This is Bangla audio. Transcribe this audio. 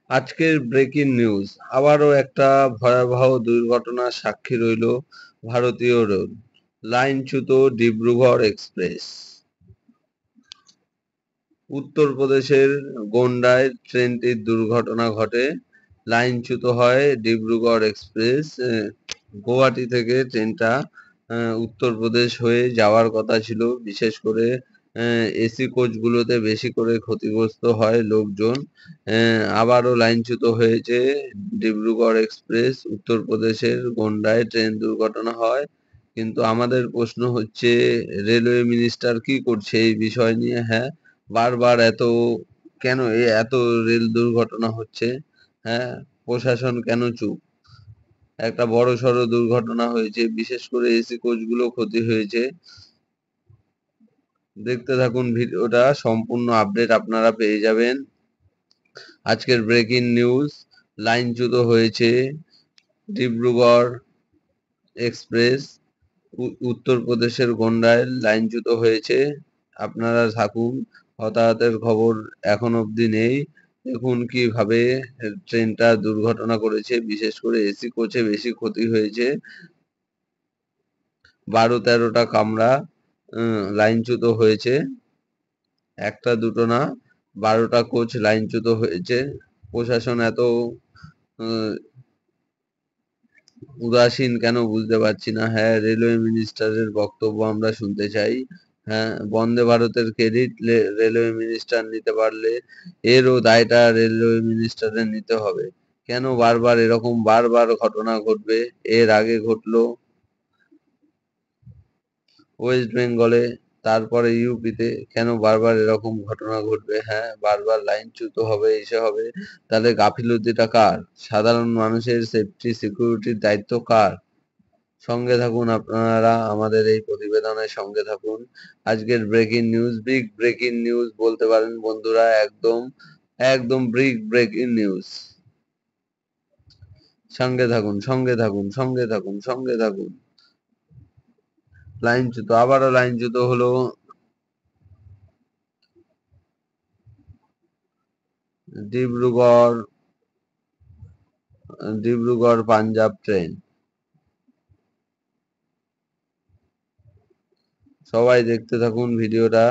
আজকের ব্রেকিং নিউজ, আবারও একটা ভয়াবহ দুর্ঘটনার সাক্ষী রইল ভারতীয় রেল। লাইনচ্যুত ডিব্রুগড় এক্সপ্রেস। উত্তরপ্রদেশের গোন্ডায় ট্রেনটির দুর্ঘটনা ঘটে। লাইনচ্যুত হয় ডিব্রুগড় এক্সপ্রেস। গুয়াহাটি থেকে ট্রেনটা উত্তরপ্রদেশ হয়ে যাওয়ার কথা ছিল। বিশেষ করে এসি কোচগুলোতে বেশি করে ক্ষতিগ্রস্ত হয় লোকজন। আবারও লাইনচ্যুত হয়েছে ডিব্রুগড় এক্সপ্রেস। উত্তরপ্রদেশের গোন্ডায় ট্রেন দুর্ঘটনা হয়। কিন্তু আমাদের প্রশ্ন হচ্ছে, রেলওয়ে মিনিস্টার কি করছে এই বিষয় নিয়ে? হ্যাঁ, বারবার কেন এত রেল দুর্ঘটনা হচ্ছে? হ্যাঁ, প্রশাসন কেন চুপ? একটা বড়সড় দুর্ঘটনা হয়েছে, বিশেষ করে এসি কোচগুলো ক্ষতি হয়েছে। দেখতে থাকুন ভিডিওটা, সম্পূর্ণ আপডেট আপনারা পেয়ে যাবেন। আজকের ব্রেকিং নিউজ, লাইনচ্যুত হয়েছে ডিব্রুগড় এক্সপ্রেস। উত্তরপ্রদেশের গোন্ডায় লাইনচ্যুত হয়েছে। আপনারা থাকুন, হতাহতের খবর এখন অবধি নেই। দেখুন কিভাবে ট্রেনটা দুর্ঘটনা করেছে। বিশেষ করে এসি কোচে বেশি ক্ষতি হয়েছে। 12-13টা কামরা লাইনচ্যুত হয়েছে। একটা দুটো না, 12টা কোচ লাইনচ্যুত হয়েছে। প্রশাসন এত উদাসীন কেন বুঝতে পারছি না। হ্যাঁ, রেলওয়ে মিনিস্টারের বক্তব্য আমরা শুনতে চাই। হ্যাঁ, বন্দে ভারতের ক্রেডিট রেলওয়ে মিনিস্টার নিতে পারলে এরও দায়টা রেলওয়ে মিনিস্টারের নিতে হবে। কেন বারবার এরকম ঘটনা ঘটবে? এর আগে ঘটলো ওয়েস্ট বেঙ্গলে, তারপরে ইউপিতে। কেন বারবার এরকম ঘটনা ঘটবে? হ্যাঁ, বারবার লাইনচ্যুত হবে, এসে হবে। তাহলে গাফিলতিটা কার? সাধারণ মানুষের সেফটি সিকিউরিটির দায়িত্ব কার? সঙ্গে থাকুন আপনারা, আমাদের এই প্রতিবেদনের সঙ্গে থাকুন। আজকের breaking news, big breaking news বলতে পারেন বন্ধুরা। একদম একদম বিগ ব্রেকিং নিউজ। সঙ্গে থাকুন, সঙ্গে থাকুন, সঙ্গে থাকুন, সঙ্গে থাকুন। লাইনচ্যুত, আবারও লাইনচ্যুত হলো ডিব্রুগড় ডিব্রুগড় পাঞ্জাব ট্রেন। সবাই দেখতে থাকুন ভিডিওটা।